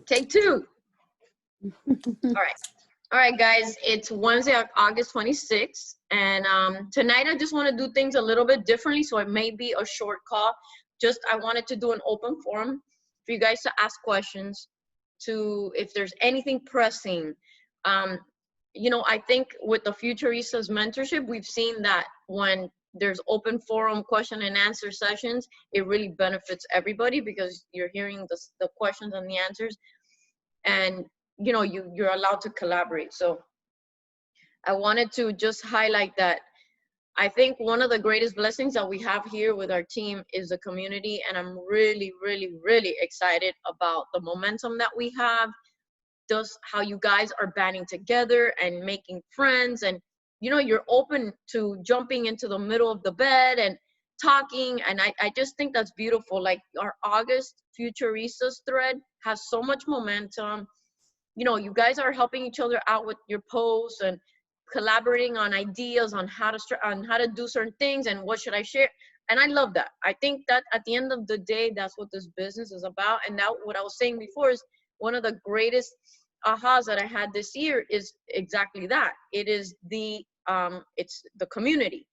Take two. All right, guys, it's Wednesday, August 26th, and tonight I just want to do things a little bit differently, so it may be a short call. Just I wanted to do an open forum for you guys to ask questions, to if there's anything pressing. You know, I think with the Futuristas mentorship, we've seen that when there's open forum question and answer sessions, it really benefits everybody because you're hearing the questions and the answers, and you know, you're allowed to collaborate. So I wanted to just highlight that I think one of the greatest blessings that we have here with our team is the community, and I'm really, really, really excited about the momentum that we have, just how you guys are banding together and making friends, and you know, you're open to jumping into the middle of the bed and talking, and I just think that's beautiful. Like our August Futuristas thread has so much momentum. You know, you guys are helping each other out with your posts and collaborating on ideas on how to do certain things and what should I share. And I love that. I think that at the end of the day, that's what this business is about. And now what I was saying before is one of the greatest ahas that I had this year is exactly that. It is it's the community.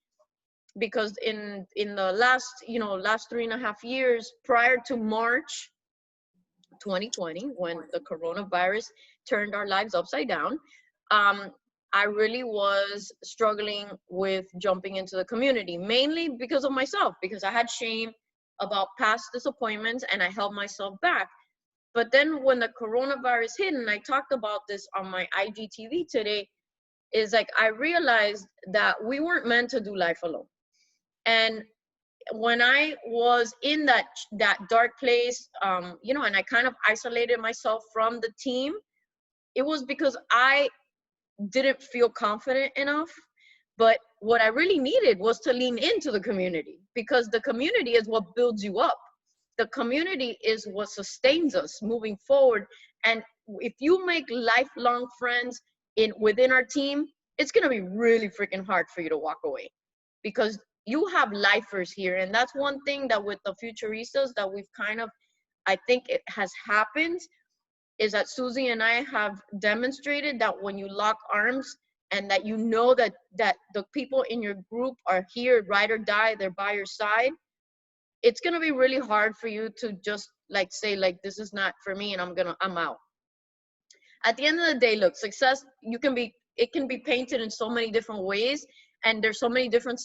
Because in the last 3.5 years prior to March 2020, when the coronavirus turned our lives upside down, I really was struggling with jumping into the community, mainly because of myself, because I had shame about past disappointments and I held myself back. But then when the coronavirus hit, and I talked about this on my IGTV today, is like I realized that we weren't meant to do life alone. And when I was in that dark place, you know, and I kind of isolated myself from the team, it was because I didn't feel confident enough. But what I really needed was to lean into the community, because the community is what builds you up. The community is what sustains us moving forward. And if you make lifelong friends within our team, it's going to be really freaking hard for you to walk away, because you have lifers here. And that's one thing that with the Futuristas that we've kind of, I think it has happened, is that Susie and I have demonstrated that when you lock arms and that you know that the people in your group are here, ride or die, they're by your side, it's gonna be really hard for you to just like say like, this is not for me and I'm out. At the end of the day, look, success, it can be painted in so many different ways, and there's so many different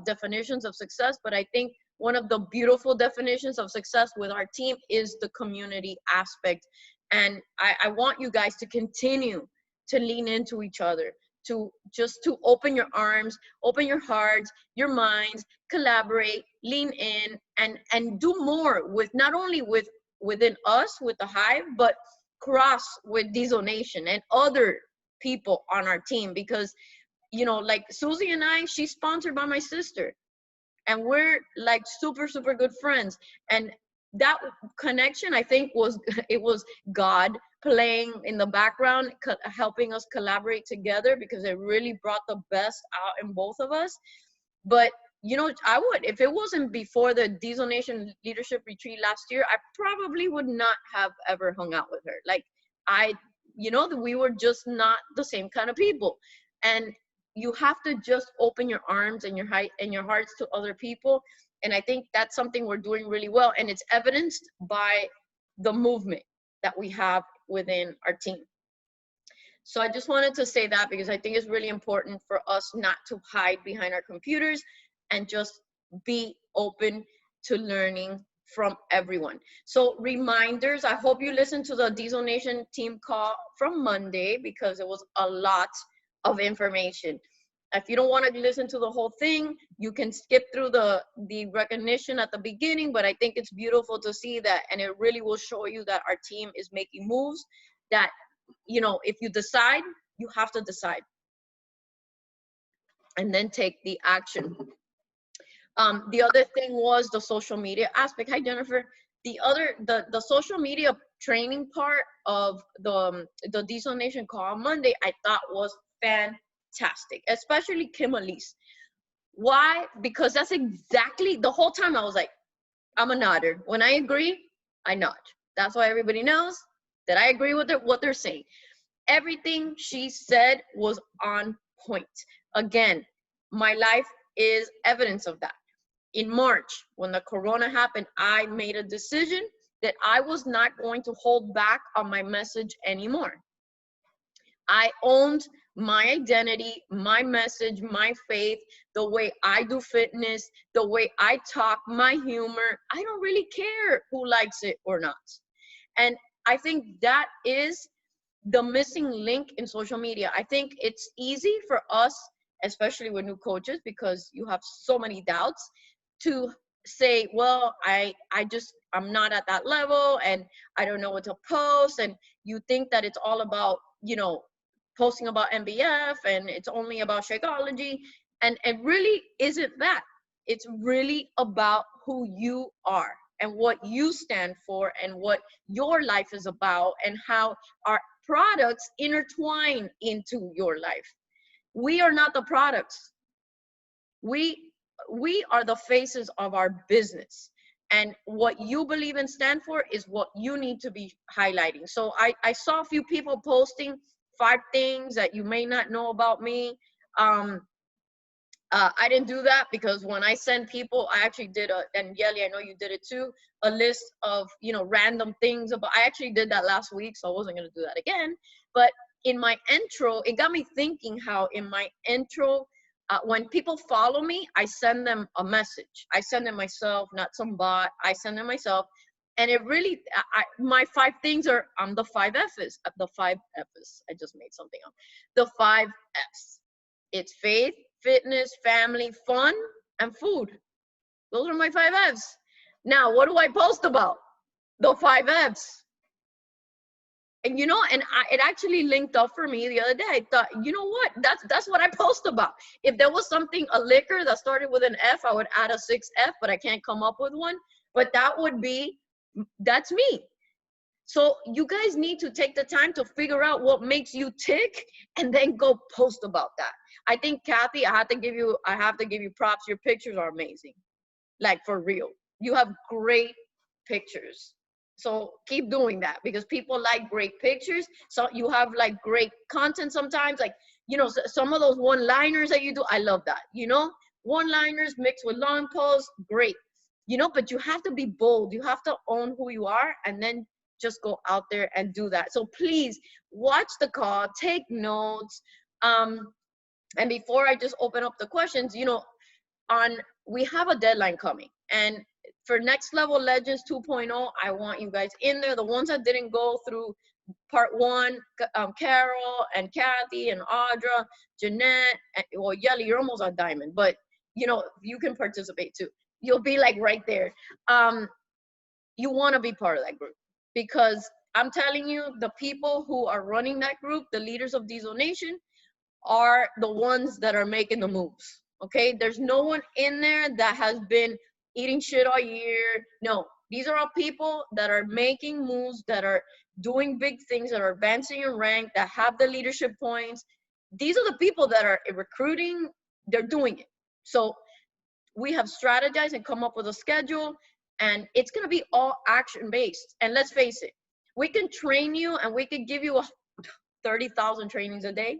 definitions of success. But I think one of the beautiful definitions of success with our team is the community aspect. And I want you guys to continue to lean into each other, to open your arms, open your hearts, your minds, collaborate, lean in, and do more with not only within us, with the Hive, but cross with Diesel Nation and other people on our team. Because, you know, like Susie and I, she's sponsored by my sister, and we're like super, super good friends. And that connection, I think, was God playing in the background, helping us collaborate together, because it really brought the best out in both of us. But, you know, if it wasn't before the Diesel Nation Leadership Retreat last year, I probably would not have ever hung out with her. Like, we were just not the same kind of people. And you have to just open your arms and your hearts to other people. And I think that's something we're doing really well. And it's evidenced by the movement that we have within our team. So I just wanted to say that, because I think it's really important for us not to hide behind our computers and just be open to learning from everyone. So reminders, I hope you listened to the Diesel Nation team call from Monday, because it was a lot of information. If you don't want to listen to the whole thing, you can skip through the recognition at the beginning, but I think it's beautiful to see that, and it really will show you that our team is making moves, that, you know, if you decide, you have to decide and then take the action. The other thing was the social media aspect. Hi, Jennifer. The social media training part of the Diesel Nation call on Monday, I thought was fantastic, especially Kim Elise. Why? Because that's exactly, the whole time I was like, I'm a nodder. When I agree, I nod. That's why everybody knows that I agree with what they're saying. Everything she said was on point. Again, my life is evidence of that. In March, when the corona happened, I made a decision that I was not going to hold back on my message anymore. I owned my identity, my message, my faith, the way I do fitness, the way I talk, my humor. I don't really care who likes it or not. And I think that is the missing link in social media. I think it's easy for us, especially with new coaches, because you have so many doubts, to say, well, I'm not at that level and I don't know what to post. And you think that it's all about, posting about MBF and it's only about Shakeology. And it really isn't that. It's really about who you are and what you stand for and what your life is about and how our products intertwine into your life. We are not the products. We are the faces of our business. And what you believe and stand for is what you need to be highlighting. So I saw a few people posting 5 things that you may not know about me. I didn't do that because when I send people, I actually did and Yeli, I know you did it too, a list of, random things about, I actually did that last week, so I wasn't going to do that again. But in my intro, it got me thinking how in my intro, when people follow me, I send them a message. I send them myself, not some bot. I send them myself. And it really, my 5 things are, the 5 F's. The 5 F's. I just made something up. The 5 F's. It's faith, fitness, family, fun, and food. Those are my 5 F's. Now, what do I post about? The 5 F's. And it actually linked up for me the other day. I thought, you know what? That's what I post about. If there was something, a liquor that started with an F, I would add a 6F, but I can't come up with one. But that's me. So you guys need to take the time to figure out what makes you tick and then go post about that. I think, Kathy, I have to give you props. Your pictures are amazing. Like, for real. You have great pictures. So keep doing that because people like great pictures. So you have like great content sometimes, like, some of those one-liners that you do. I love that, one-liners mixed with long posts. Great. But you have to be bold. You have to own who you are and then just go out there and do that. So please watch the call, take notes. And before I just open up the questions, we have a deadline coming. And for Next Level Legends 2.0, I want you guys in there. The ones that didn't go through part 1, Carol and Kathy and Audra, Jeanette, well, Yeli, you're almost a diamond, but you can participate too. You'll be like right there. You want to be part of that group because I'm telling you, the people who are running that group, the leaders of Diesel Nation, are the ones that are making the moves. Okay, there's no one in there that has been eating shit all year. No, these are all people that are making moves, that are doing big things, that are advancing in rank, that have the leadership points. These are the people that are recruiting. They're doing it. So we have strategized and come up with a schedule, and it's going to be all action based. And let's face it, we can train you and we can give you 30,000 trainings a day.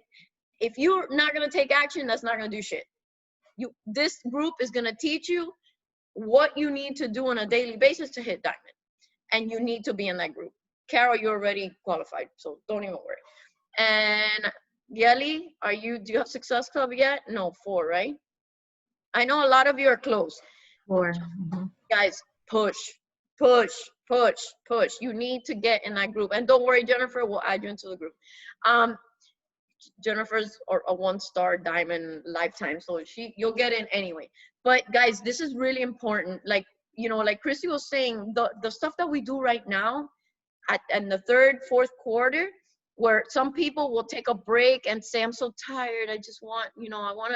If you're not going to take action, that's not going to do shit. This group is going to teach you what you need to do on a daily basis to hit diamond. And you need to be in that group. Carol, you're already qualified, so don't even worry. And Yeli, do you have Success Club yet? No, 4, right? I know a lot of you are close. 4. Guys, push, push, push, push. You need to get in that group. And don't worry, Jennifer, we'll add you into the group. Jennifer's a 1-star diamond lifetime, so you'll get in anyway. But guys, this is really important. Like, like Christy was saying, the stuff that we do right now in the 3rd, 4th quarter, where some people will take a break and say, I'm so tired, I just want, I want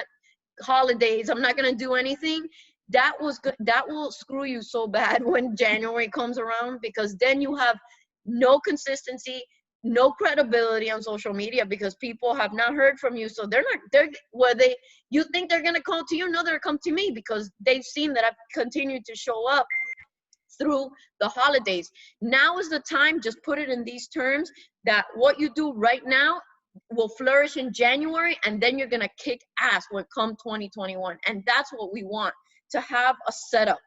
holidays, I'm not gonna do anything. That will screw you so bad when January comes around, because then you have no consistency, no credibility on social media, because people have not heard from you. So you think they're going to come to you? No, they're come to me because they've seen that I've continued to show up through the holidays. Now is the time, just put it in these terms, that what you do right now will flourish in January, and then you're gonna kick ass when come 2021. And that's what we want, to have a setup.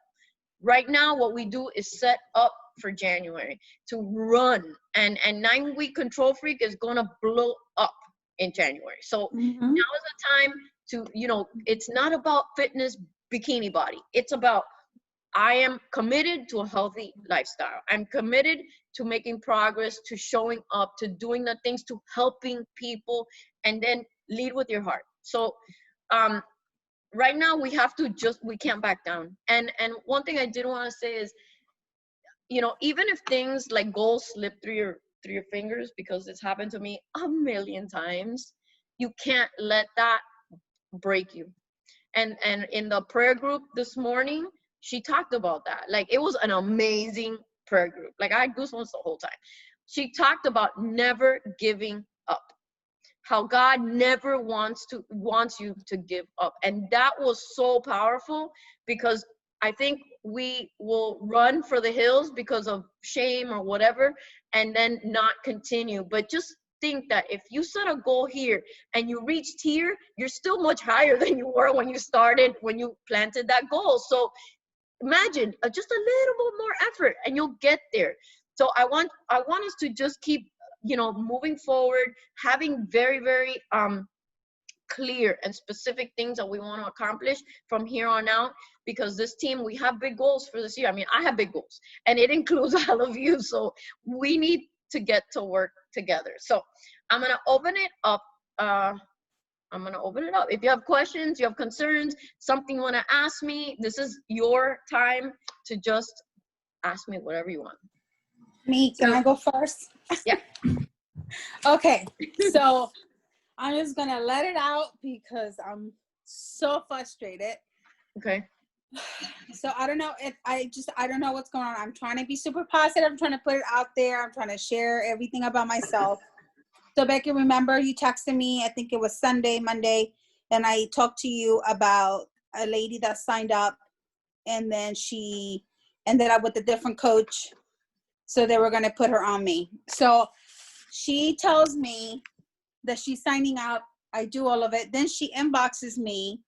Right now, what we do is set up for January to run, and 9-week control freak is gonna blow up in January. So now is the time to, it's not about fitness bikini body. It's about, I am committed to a healthy lifestyle. I'm committed to making progress, to showing up, to doing the things, to helping people, and then lead with your heart. So right now we have to we can't back down. And one thing I did want to say is, even if things like goals slip through your fingers, because it's happened to me a million times, you can't let that break you. And in the prayer group this morning, she talked about that. Like, it was an amazing prayer group. Like, I had goosebumps the whole time. She talked about never giving up, how God never wants you to give up. And that was so powerful, because I think we will run for the hills because of shame or whatever, and then not continue. But just think that if you set a goal here and you reached here, you're still much higher than you were when you planted that goal. So imagine just a little bit more effort and you'll get there. So I want us to just keep, moving forward, having very, very clear and specific things that we want to accomplish from here on out, because this team, we have big goals for this year. I mean, I have big goals, and it includes all of you. So we need to get to work together. So I'm going to open it up. If you have questions, you have concerns, something you want to ask me, this is your time to just ask me whatever you want. Can I go first? Yeah. Okay, so I'm just going to let it out because I'm so frustrated. Okay. So I don't know I don't know what's going on. I'm trying to be super positive. I'm trying to put it out there. I'm trying to share everything about myself. So Becky, remember you texted me, I think it was Monday, and I talked to you about a lady that signed up, and then she ended up with a different coach. So they were going to put her on me. So she tells me that she's signing up. I do all of it. Then she inboxes me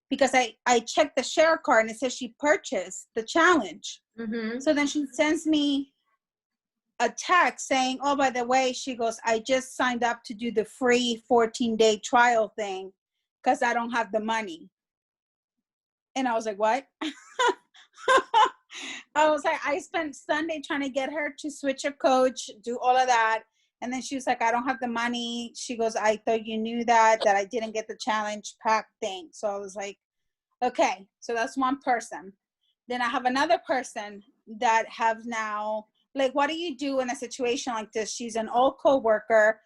because I checked the share card and it says she purchased the challenge. Mm-hmm. So then she sends me a text saying, oh, by the way, she goes, I just signed up to do the free 14-day trial thing because I don't have the money. And I was like, what? I was like, I spent Sunday trying to get her to switch a coach, do all of that. And then she was like, I don't have the money. She goes, I thought you knew that I didn't get the challenge pack thing. So I was like, okay, so that's one person. Then I have another person that have now, like, what do you do in a situation like this? She's an old coworker.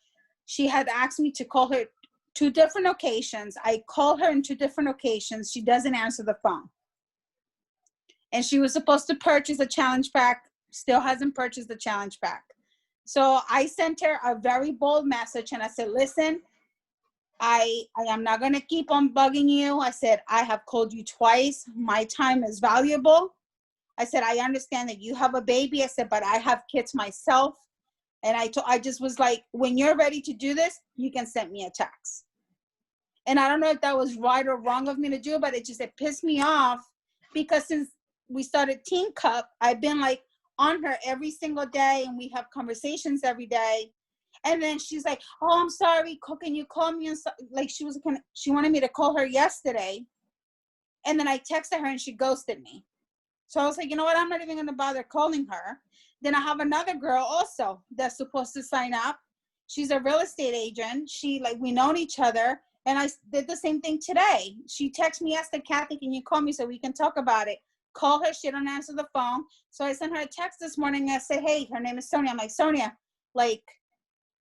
She had asked me to call her 2 different occasions. I called her in 2 different occasions. She doesn't answer the phone. And she was supposed to purchase a challenge pack, still hasn't purchased the challenge pack. So I sent her a very bold message and I said, listen, I am not going to keep on bugging you. I said, I have called you twice. My time is valuable. I said, I understand that you have a baby. I said, but I have kids myself. And I just was like, when you're ready to do this, you can send me a text. And I don't know if that was right or wrong of me to do, but it pissed me off because since we started Teen Cup, I've been like on her every single day and we have conversations every day. And then she's like, oh, I'm sorry, can you call me? And so, like she wanted me to call her yesterday. And then I texted her and she ghosted me. So I was like, you know what? I'm not even going to bother calling her. Then I have another girl also that's supposed to sign up. She's a real estate agent. We known each other. And I did the same thing today. She texted me yesterday, Kathy, can you call me so we can talk about it? Call her. She don't answer the phone. So I sent her a text this morning. I said, hey, her name is Sonia. I'm like, Sonia, like,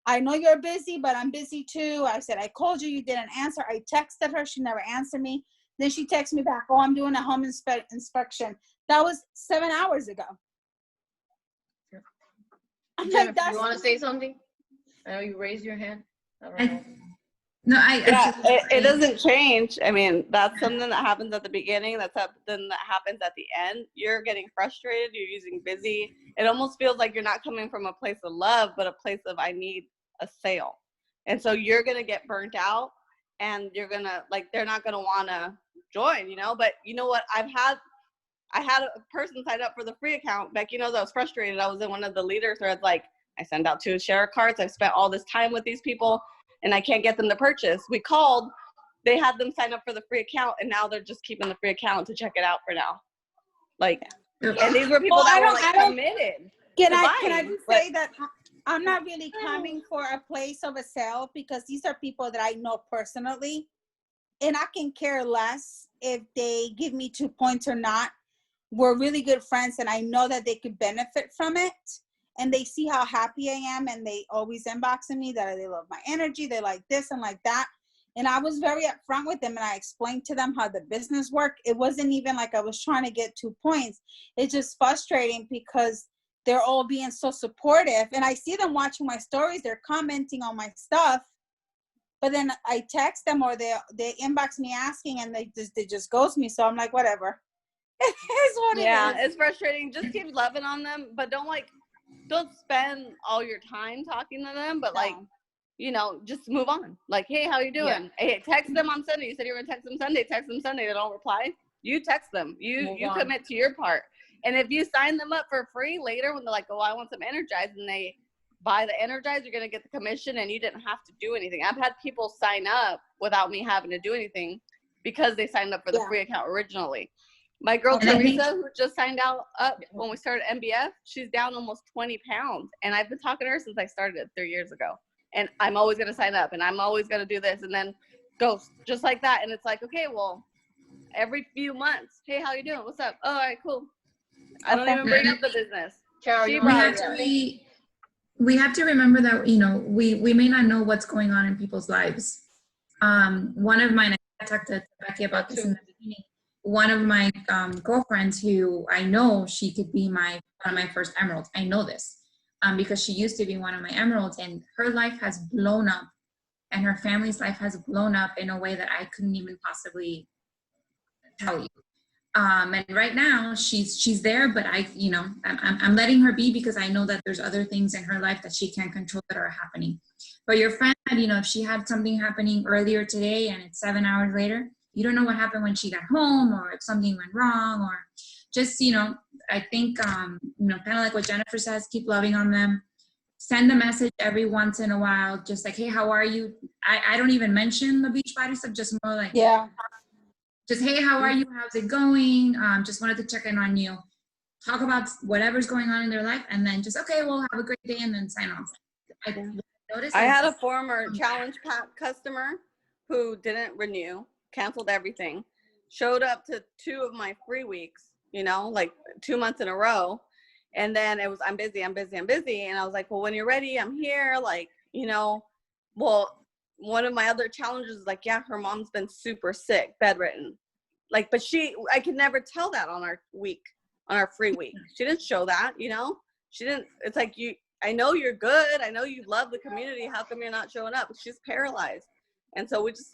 I know you're busy, but I'm busy too. I said, I called you. You didn't answer. I texted her. She never answered me. Then she texted me back, oh, I'm doing a home inspection. That was 7 hours ago. Jennifer, you want to say something? I know you raised your hand. I don't know. No, Yeah, it doesn't change. I mean, that's something that happens at the beginning. That's something that happens at the end. You're getting frustrated. You're using busy. It almost feels like you're not coming from a place of love, but a place of I need a sale. And so you're going to get burnt out, and you're going to, like, they're not going to want to join, you know? But you know what? I had a person sign up for the free account. Becky knows I was frustrated. I was in one of the leader threads, like, I send out 2 share cards. I've spent all this time with these people, and I can't get them to purchase. We called, they had them sign up for the free account, and now they're just keeping the free account to check it out for now. Like, and these were people that were like committed. Can I just say that I'm not really coming for a place of a sale, because these are people that I know personally, and I can care less if they give me 2 points or not. We're really good friends, and I know that they could benefit from it. And they see how happy I am, and they always inboxing me that they love my energy. They like this and like that. And I was very upfront with them, and I explained to them how the business worked. It wasn't even like I was trying to get 2 points. It's just frustrating because they're all being so supportive. And I see them watching my stories. They're commenting on my stuff. But then I text them, or they inbox me asking, and they just ghost me. So I'm like, whatever. It is what it is. Yeah, it's frustrating. Just keep loving on them, but don't spend all your time talking to them, but like, you know, just move on. Like, hey, how you doing? Yeah. Hey, text them on Sunday. You said you were gonna text them Sunday. Text them Sunday. They don't reply. You text them. You commit to your part. And if you sign them up for free later, when they're like, oh, I want some Energize, and they buy the Energize, you're gonna get the commission, and you didn't have to do anything. I've had people sign up without me having to do anything because they signed up for the free account originally. My girl Teresa, who just signed up when we started MBF, she's down almost 20 pounds. And I've been talking to her since I started it 3 years ago. And I'm always going to sign up, and I'm always going to do this, and then ghost, just like that. And it's like, okay, well, every few months, hey, how you doing? What's up? Oh, all right, cool. I don't even bring up the business. We have to remember that, you know, we may not know what's going on in people's lives. One of mine, I talked to Becky about this in the beginning. One of my girlfriends, who I know she could be one of my first emeralds. I know this because she used to be one of my emeralds, and her life has blown up, and her family's life has blown up in a way that I couldn't even possibly tell you. And right now she's there, but I'm letting her be, because I know that there's other things in her life that she can't control that are happening. But your friend, you know, if she had something happening earlier today and it's 7 hours later, you don't know what happened when she got home, or if something went wrong, or just, you know, I think, you know, kind of like what Jennifer says, keep loving on them. Send a message every once in a while, just like, hey, how are you? I don't even mention the beach body stuff, just more like, just, hey, how are you? How's it going? Just wanted to check in on you. Talk about whatever's going on in their life, and then just, okay, well, have a great day, and then sign off. I had a former challenge pack customer who didn't renew, canceled everything, showed up to 2 of my free weeks, you know, like 2 months in a row. And then it was, I'm busy. And I was like, well, when you're ready, I'm here. Like, you know, well, one of my other challenges is like, yeah, her mom's been super sick, bedridden. Like, but I could never tell that on our free week. She didn't show that, you know, she didn't. It's like, I know you're good. I know you love the community. How come you're not showing up? She's paralyzed. And so we just,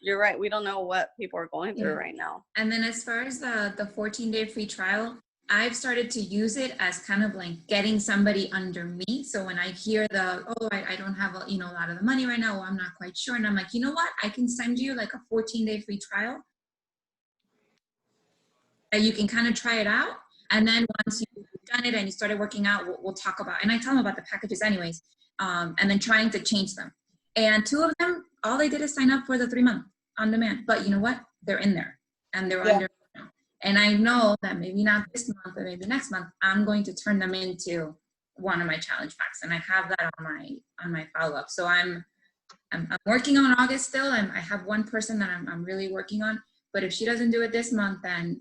you're right. We don't know what people are going through right now. And then as far as the 14-day free trial, I've started to use it as kind of like getting somebody under me. So when I hear I don't have a lot of the money right now, or I'm not quite sure. And I'm like, you know what? I can send you like a 14-day free trial. You can kind of try it out. And then once you've done it and you started working out, we'll talk about, and I tell them about the packages anyways, and then trying to change them. And 2 of them, all they did is sign up for the 3-month on demand. But you know what? They're in there, and they're under. And I know that maybe not this month, but maybe next month, I'm going to turn them into one of my challenge packs, and I have that on my follow-up. So I'm working on August still. I have one person that I'm really working on. But if she doesn't do it this month, then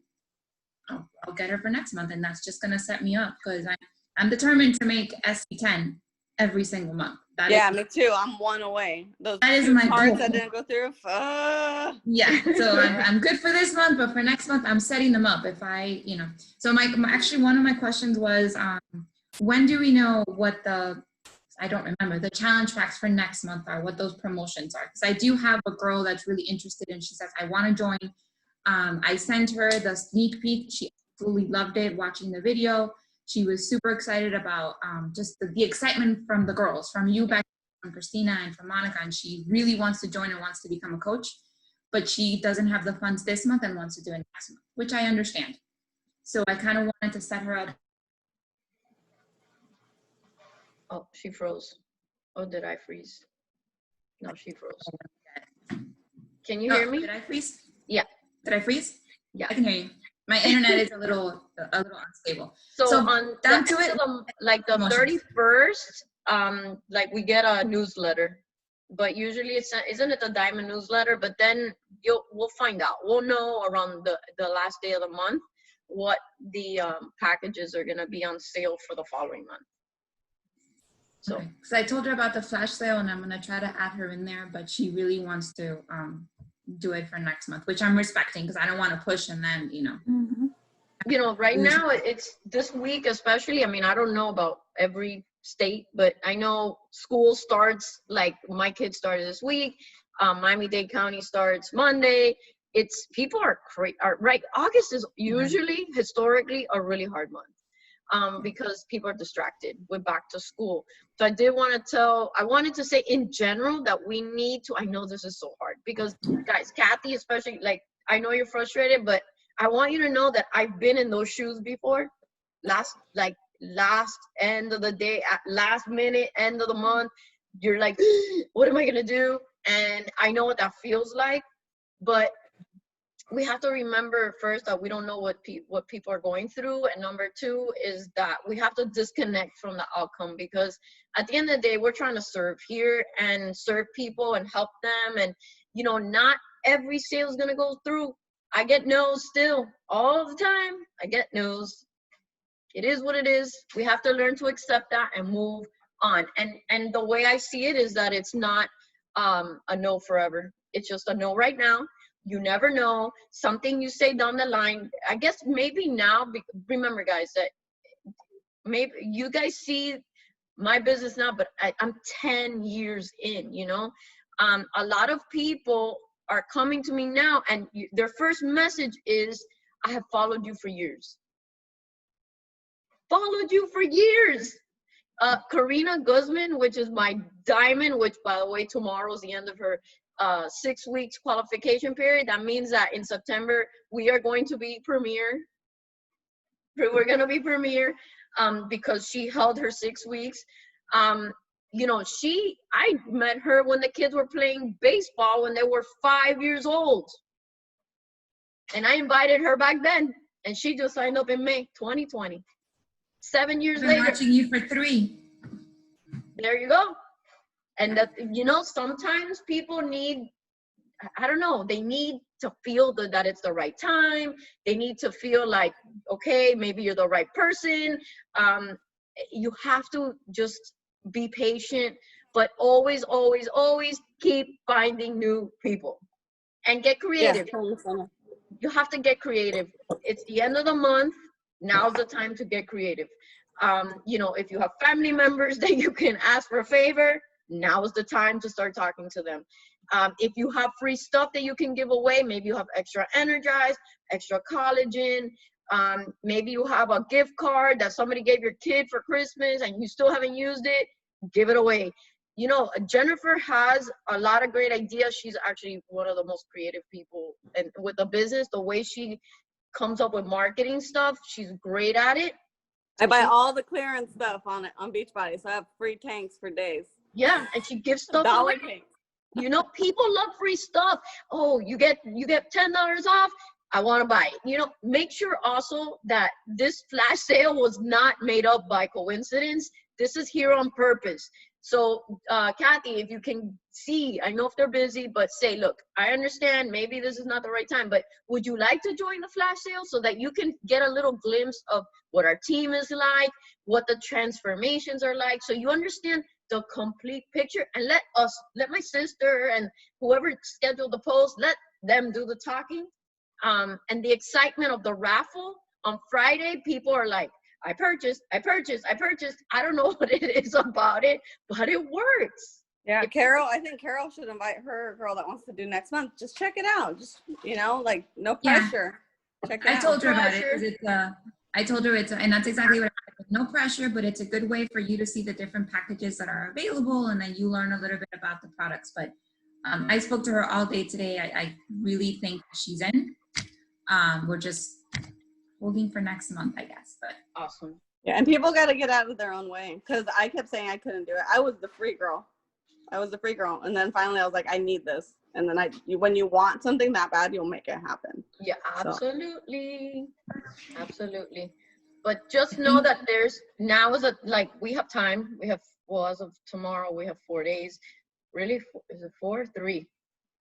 I'll get her for next month, and that's just gonna set me up, because I'm determined to make SC10 every single month. Me too. I'm 1 away. That is my cards that didn't go through. Yeah, so I'm good for this month, but for next month, I'm setting them up. If I, So actually, one of my questions was, when do we know what the I don't remember, the challenge packs for next month are, what those promotions are. Because I do have a girl that's really interested and she says, I want to join. I sent her the sneak peek. She absolutely loved it, watching the video. She was super excited about just the excitement from the girls, from you, Becky, from Christina, and from Monica. And she really wants to join and wants to become a coach. But she doesn't have the funds this month and wants to do it next month, which I understand. So I kind of wanted to set her up. Oh, she froze. Oh, did I freeze? No, she froze. Can you hear me? Did I freeze? Yeah. Did I freeze? Yeah. I can hear you. My internet is a little unstable. So on down the, to it, like the promotions. 31st, like we get a newsletter, but usually isn't it the Diamond newsletter? But then we'll find out. We'll know around the last day of the month what the packages are gonna be on sale for the following month. So, okay. Because I told her about the flash sale and I'm gonna try to add her in there, but she really wants to do it for next month, which I'm respecting because I don't want to push and then, you know. Mm-hmm. you know, right now it's this week especially. I mean, I don't know about every state, but I know school starts, like my kids started this week. Miami-Dade County starts Monday. It's people are right. August is usually historically a really hard month because people are distracted with back to school. So I wanted to say in general that we need to, I know this is so hard because guys, Kathy especially, like I know you're frustrated, but I want you to know that I've been in those shoes before. Last end of the day, at last minute, end of the month, you're like, what am I gonna do? And I know what that feels like, but we have to remember first that we don't know what people are going through, and number two is that we have to disconnect from the outcome, because at the end of the day, we're trying to serve here and serve people and help them, and you know, not every sale is gonna go through. I get no's still all the time. I get no's. It is what it is. We have to learn to accept that and move on. And the way I see it is that it's not a no forever. It's just a no right now. You never know. Something you say down the line, I guess maybe now, remember guys, that maybe you guys see my business now, but I'm 10 years in, you know. A lot of people are coming to me now and their first message is, I have followed you for years. Followed you for years. Karina Guzman, which is my diamond, which by the way, tomorrow is the end of her 6 weeks qualification period. That means that in September, we are going to be premier. We're going to be premier because she held her 6 weeks. You know, I met her when the kids were playing baseball when they were 5 years old. And I invited her back then. And she just signed up in May 2020. 7 years later. I've been watching you for 3. There you go. And that, you know, sometimes people need, I don't know, they need to feel that it's the right time. They need to feel like, okay, maybe you're the right person. You have to just be patient, but always, always, always keep finding new people and get creative. Yeah. You have to get creative. It's the end of the month. Now's the time to get creative. You know, if you have family members that you can ask for a favor, now is the time to start talking to them. If you have free stuff that you can give away, maybe you have extra Energize, extra collagen, maybe you have a gift card that somebody gave your kid for Christmas and you still haven't used it, give it away. You know, Jennifer has a lot of great ideas. She's actually one of the most creative people, and with the business, the way she comes up with marketing stuff, she's great at it. I buy all the clearance stuff on Beachbody, so I have free tanks for days. Yeah, and she gives stuff Dollar away. tanks. You know, people love free stuff. Oh, you get $10 off. I want to buy it. You know, make sure also that this flash sale was not made up by coincidence. This is here on purpose. So, Kathy, if you can see, I know if they're busy, but say, look, I understand maybe this is not the right time, but would you like to join the flash sale so that you can get a little glimpse of what our team is like, what the transformations are like, so you understand the complete picture, and let my sister and whoever scheduled the post, let them do the talking. And the excitement of the raffle on Friday, people are like, I purchased. I don't know what it is about it, but it works. Yeah, Carol, I think Carol should invite her girl that wants to do next month. Just check it out. Just, you know, like no pressure. Check it out. I told her about it because I told her and that's exactly what I said. No pressure, but it's a good way for you to see the different packages that are available, and then you learn a little bit about the products. But I spoke to her all day today. I really think she's in. We're just holding for next month, I guess. But awesome. Yeah, and people got to get out of their own way, because I kept saying I couldn't do it. I was the free girl. And then finally I was like, I need this. And then when you want something that bad, you'll make it happen. Yeah, absolutely. So. Absolutely. But just know that we have time. We have, as of tomorrow, we have 4 days. Really? Is it 4? 3.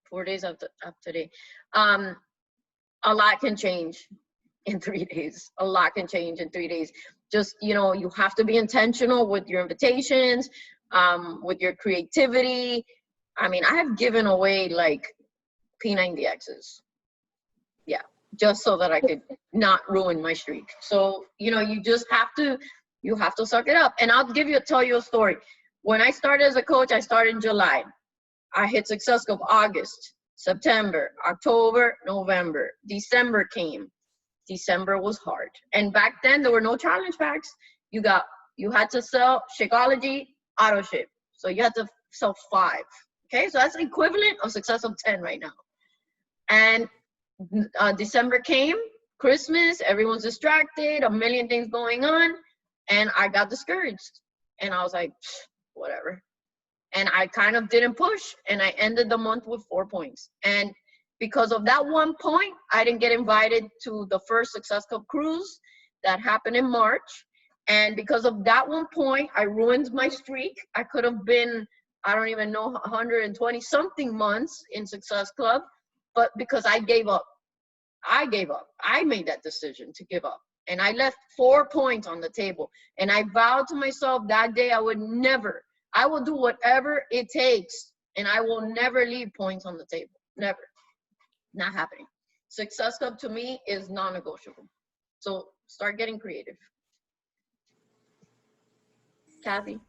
4 days after today. A lot can change in 3 days. A lot can change in 3 days. Just, you have to be intentional with your invitations, with your creativity. I mean, I have given away like P90Xs. Yeah, just so that I could not ruin my streak. So, you just have to suck it up. And I'll tell you a story. When I started as a coach, I started in July. I hit Success Club August, September, October, November. December came. December was hard. And back then there were no challenge packs. You had to sell Shakeology, auto ship. So you had to sell 5. Okay, so that's the equivalent of Success of 10 right now. And December came, Christmas, everyone's distracted, a million things going on, and I got discouraged. And I was like, whatever. And I kind of didn't push, and I ended the month with 4 points. And because of that 1 point, I didn't get invited to the first Success Club cruise that happened in March. And because of that 1 point, I ruined my streak. I could have been, I don't even know, 120 something months in Success Club, but because I gave up. I made that decision to give up. And I left 4 points on the table. And I vowed to myself that day I will do whatever it takes, and I will never leave points on the table. Never. Not happening. Success Club to me is non-negotiable. So start getting creative. Kathy?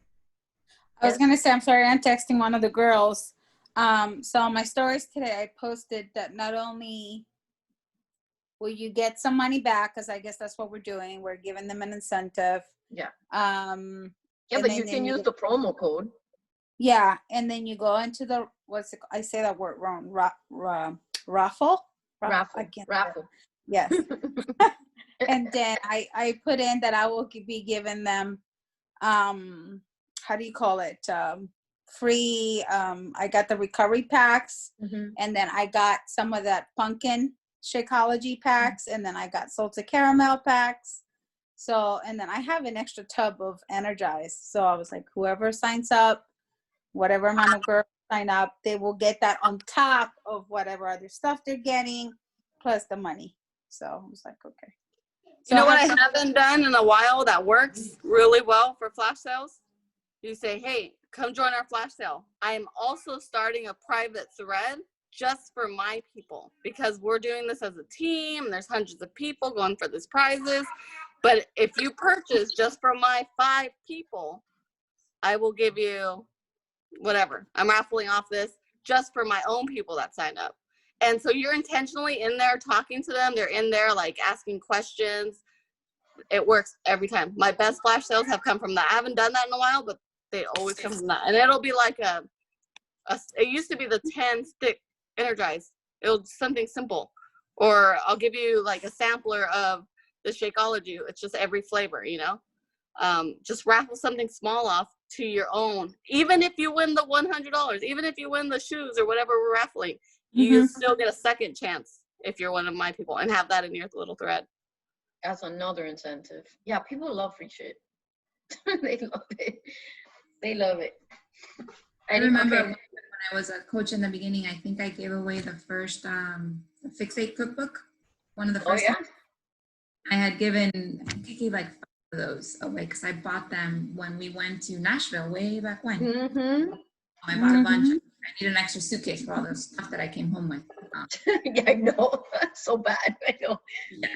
I was going to say, I'm sorry, I'm texting one of the girls. So on my stories today, I posted that not only will you get some money back, because I guess that's what we're doing. We're giving them an incentive. Yeah. Yeah, but you can use the promo code. Yeah, and then you go into the, I say that word wrong, raffle? Raffle. Yes. And then I put in that I will be giving them, how do you call it? Free, I got the recovery packs, and then I got some of that pumpkin Shakeology packs, and then I got salted caramel packs. So, and then I have an extra tub of Energize. So I was like, whoever signs up, whatever amount of girls sign up, they will get that on top of whatever other stuff they're getting, plus the money. So I was like, okay. So you know what I haven't done in a while that works really well for flash sales? You say, hey, come join our flash sale. I am also starting a private thread just for my people, because we're doing this as a team. There's hundreds of people going for these prizes. But if you purchase just for my 5 people, I will give you whatever. I'm raffling off this just for my own people that sign up. And so you're intentionally in there talking to them. They're in there like asking questions. It works every time. My best flash sales have come from that. I haven't done that in a while, but they always come from that. And it'll be like it used to be the 10 stick Energize. It'll something simple. Or I'll give you like a sampler of the Shakeology. It's just every flavor, just raffle something small off to your own. Even if you win the $100, even if you win the shoes or whatever we're raffling, you still get a second chance if you're one of my people, and have that in your little thread. That's another incentive. Yeah, people love free shit. They love it. They love it. I remember when I was a coach in the beginning, I think I gave away the first Fix 8 cookbook. One of the first ones. I had given, I think I gave like 5 of those away because I bought them when we went to Nashville way back when. I bought a bunch. I need an extra suitcase for all the stuff that I came home with. Yeah, I know. That's so bad. I know. Yeah.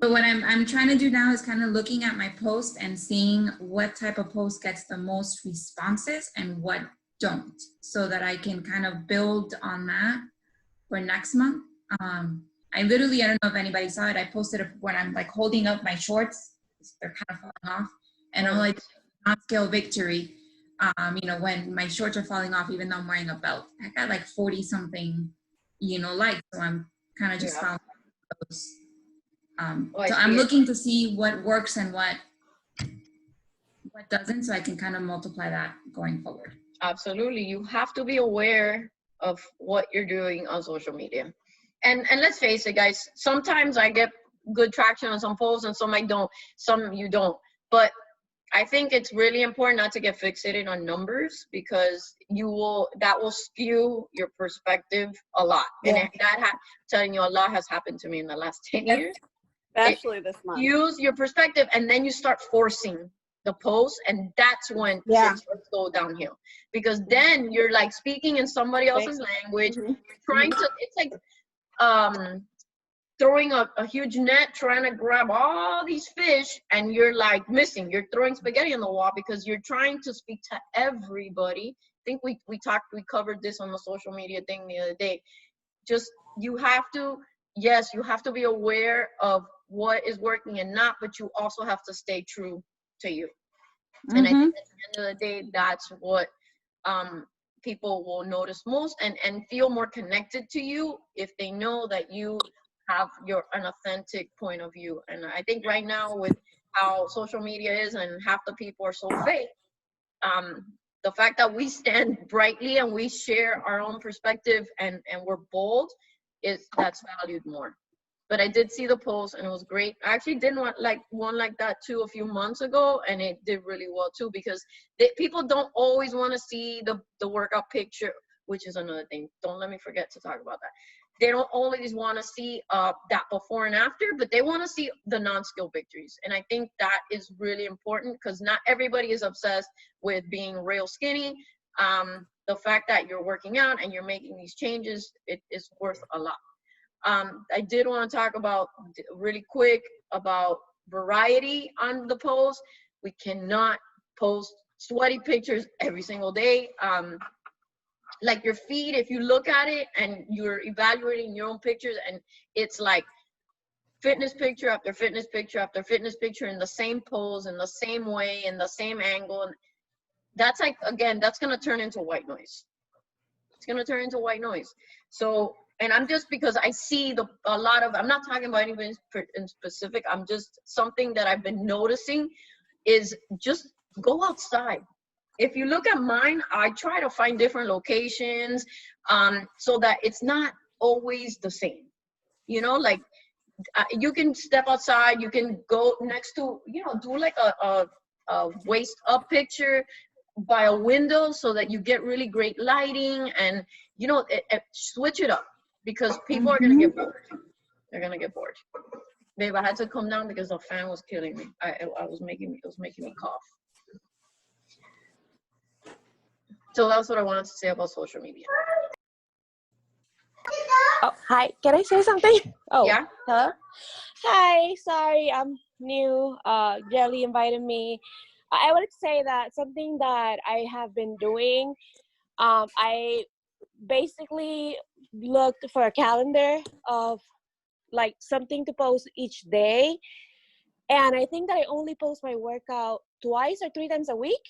But what I'm trying to do now is kind of looking at my post and seeing what type of post gets the most responses and what don't, so that I can kind of build on that for next month. I don't know if anybody saw it. I posted it when I'm like holding up my shorts. They're kind of falling off. And I'm like, not scale victory. When my shorts are falling off, even though I'm wearing a belt. I got like 40 something, likes. So I'm kind of just following those. So I'm looking to see what works and what doesn't, so I can kind of multiply that going forward. Absolutely. You have to be aware of what you're doing on social media. And let's face it, guys, sometimes I get good traction on some posts and some I don't, some you don't. But I think it's really important not to get fixated on numbers, because that will skew your perspective a lot. And telling you, a lot has happened to me in the last 10 years. Especially this month. Use your perspective, and then you start forcing the post, and that's when shit starts to go downhill, because then you're like speaking in somebody else's language, trying to, it's like throwing a huge net, trying to grab all these fish, and you're like missing. You're throwing spaghetti on the wall because you're trying to speak to everybody. I think we covered this on the social media thing the other day. Just, you have to be aware of what is working and not, but you also have to stay true to you. And I think at the end of the day, that's what people will notice most and feel more connected to you if they know that you have an authentic point of view. And I think right now, with how social media is and half the people are so fake, the fact that we stand brightly and we share our own perspective and we're bold, that's valued more. But I did see the post and it was great. I actually did one like that too a few months ago, and it did really well too, because people don't always want to see the workout picture, which is another thing. Don't let me forget to talk about that. They don't always want to see that before and after, but they want to see the non-skill victories. And I think that is really important, because not everybody is obsessed with being real skinny. The fact that you're working out and you're making these changes, it is worth a lot. I did want to talk about really quick about variety on the post. We cannot post sweaty pictures every single day. Like your feed, if you look at it and you're evaluating your own pictures, and it's like fitness picture after fitness picture after fitness picture in the same pose, in the same way, in the same angle, and that's like, again, that's going to turn into white noise. It's going to turn into white noise. So, and I'm just, because I see a lot of, I'm not talking about anybody in specific, I'm just, something that I've been noticing is just go outside. If you look at mine, I try to find different locations so that it's not always the same. Like you can step outside, you can go next to, do like a waist up picture by a window so that you get really great lighting, and switch it up, because people are gonna get bored. They're gonna get bored. Babe, I had to come down because the fan was killing me. It was making me cough. So that's what I wanted to say about social media. Oh, hi. Can I say something? Oh, yeah. Hello. Hi. Sorry, I'm new. Jelly invited me. I wanted to say that something that I have been doing. I basically looked for a calendar of like something to post each day, and I think that I only post my workout 2 or 3 times a week.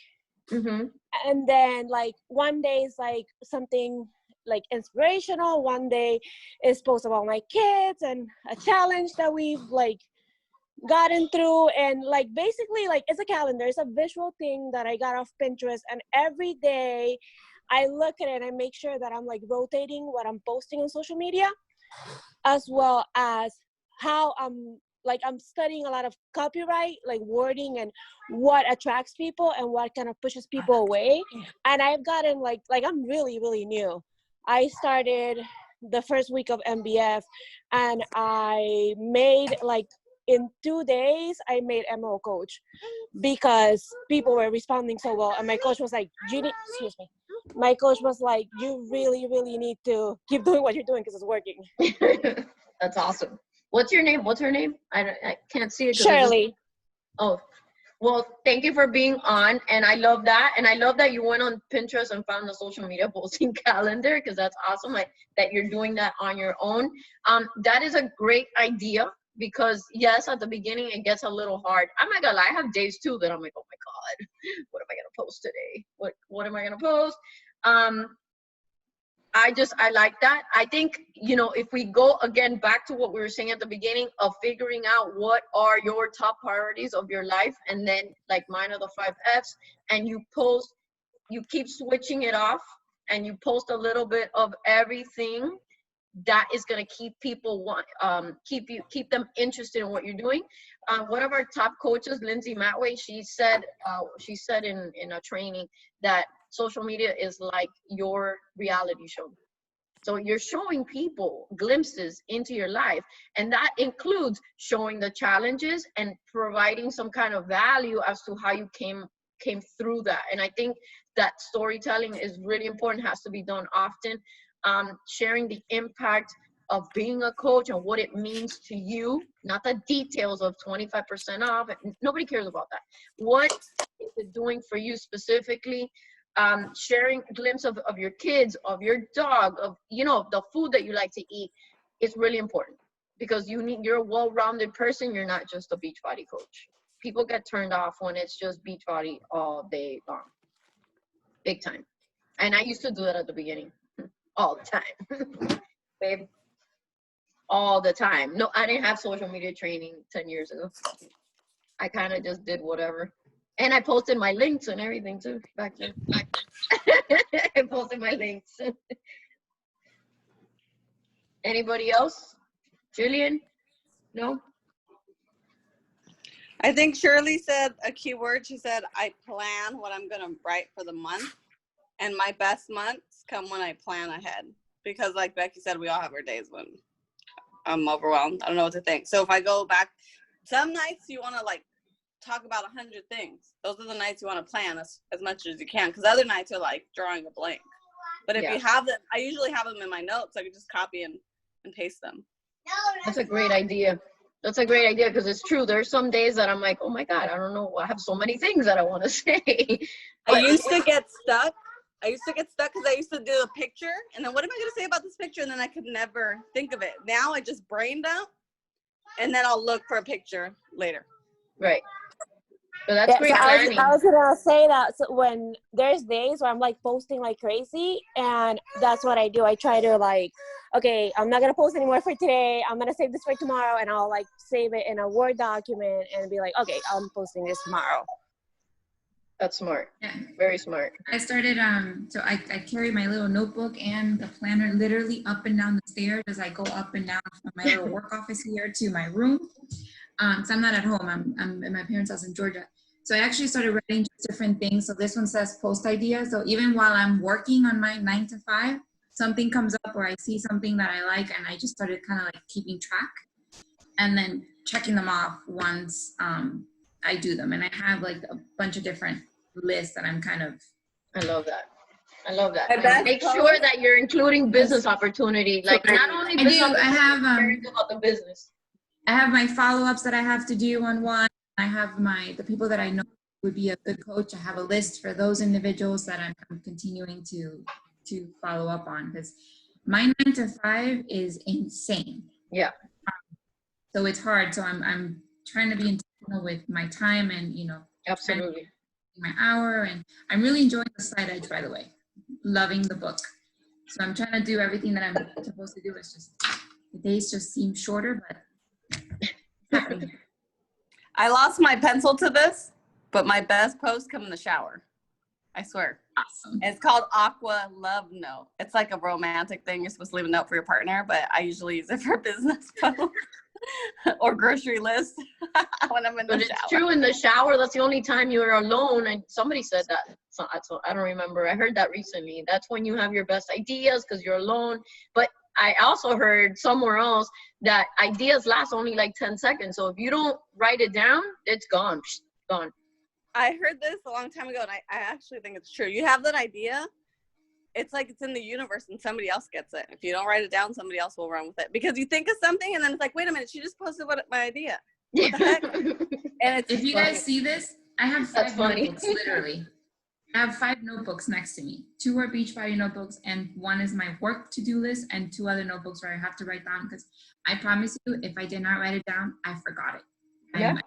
Mm-hmm. And then like one day is like something like inspirational, one day is post about my kids and a challenge that we've like gotten through, and like basically like it's a calendar, it's a visual thing that I got off Pinterest, and every day I look at it and I make sure that I'm like rotating what I'm posting on social media, as well as how I'm studying a lot of copyright, like wording and what attracts people and what kind of pushes people away. And I've gotten like I'm really, really new. I started the first week of MBF, and I made like in 2 days, I made MO coach because people were responding so well. And my coach was like, my coach was like, you really, really need to keep doing what you're doing because it's working. That's awesome. What's your name? What's her name? I can't see it. Shirley. Oh, well, thank you for being on. And I love that. And I love that you went on Pinterest and found the social media posting calendar, because that's awesome that you're doing that on your own. That is a great idea, because yes, at the beginning, it gets a little hard. I'm not gonna lie, I have days too that I'm like, oh my God, what am I gonna post today? What am I gonna post? I like that. I think, if we go again back to what we were saying at the beginning of figuring out what are your top priorities of your life, and then like mine are the 5 F's, and you keep switching it off, and you post a little bit of everything, that is going to keep people keep them interested in what you're doing. One of our top coaches, Lindsay Matway, she said in a training that social media is like your reality show. So you're showing people glimpses into your life, and that includes showing the challenges and providing some kind of value as to how you came through that. And I think that storytelling is really important, has to be done often. Sharing the impact of being a coach and what it means to you, not the details of 25% off. Nobody cares about that. What is it doing for you specifically? Sharing a glimpse of your kids, of your dog, of the food that you like to eat is really important, because you're a well-rounded person. You're not just a Beachbody coach. People get turned off when it's just Beachbody all day long, big time. And I used to do that at the beginning, all the time, babe, all the time. No, I didn't have social media training 10 years ago. I kind of just did whatever. And I posted my links and everything too back then. I posted my links. Anybody else? Julian? No? I think Shirley said a key word. She said, I plan what I'm going to write for the month. And my best months come when I plan ahead. Because like Becky said, we all have our days when I'm overwhelmed. I don't know what to think. So if I go back, some nights you want to like talk about 100 things. Those are the nights you want to plan as much as you can. Because other nights are like drawing a blank. But if you have them, I usually have them in my notes. I can just copy and paste them. That's a great idea. That's a great idea, because it's true. There's some days that I'm like, oh my God, I don't know. I have so many things that I want to say. I used to get stuck because I used to do a picture, and then what am I going to say about this picture? And then I could never think of it. Now I just brain dump, and then I'll look for a picture later. Right. So that's great planning. I was gonna say that, so when there's days where I'm like posting like crazy, and that's what I do. I try to like, okay, I'm not gonna post anymore for today. I'm gonna save this for tomorrow, and I'll like save it in a Word document and be like, okay, I'm posting this tomorrow. That's smart. Yeah. Very smart. I started, so I carry my little notebook and the planner literally up and down the stairs as I go up and down from my little work office here to my room. So I'm not at home, I'm in my parents' house in Georgia. So I actually started writing just different things. So this one says post ideas. So even while I'm working on my 9 to 5, something comes up or I see something that I like, and I just started kind of like keeping track and then checking them off once I do them. And I have like a bunch of different lists that I'm kind of. I love that. I love that. And make sure that you're including business opportunity. Like not only business, I have about the business. I have my follow-ups that I have to do on one. I have the people that I know would be a good coach. I have a list for those individuals that I'm continuing to follow up on, because my 9 to 5 is insane. Yeah. So it's hard. So I'm trying to be intentional with my time and, absolutely my hour. And I'm really enjoying the Side Edge, by the way. Loving the book. So I'm trying to do everything that I'm supposed to do. It's just the days just seem shorter, but it's happening. I lost my pencil to this, but my best posts come in the shower. I swear. Awesome. It's called Aqua Love Note. It's like a romantic thing. You're supposed to leave a note for your partner, but I usually use it for business posts or grocery list when I'm in the shower. But it's true, in the shower, that's the only time you're alone. And somebody said that. So I don't remember. I heard that recently. That's when you have your best ideas, because you're alone. But I also heard somewhere else that ideas last only like 10 seconds. So if you don't write it down, it's gone. Gone. I heard this a long time ago, and I actually think it's true. You have that idea, it's like it's in the universe and somebody else gets it. If you don't write it down, somebody else will run with it. Because you think of something and then it's like, wait a minute, she just posted my idea. What the heck? And it's If you guys see this, I have 5 funny. notebooks, literally. I have 5 notebooks next to me. 2 are Beachbody notebooks, and 1 is my work to-do list, and 2 other notebooks where I have to write down, because I promise you, if I did not write it down, I forgot it. Yeah. I'm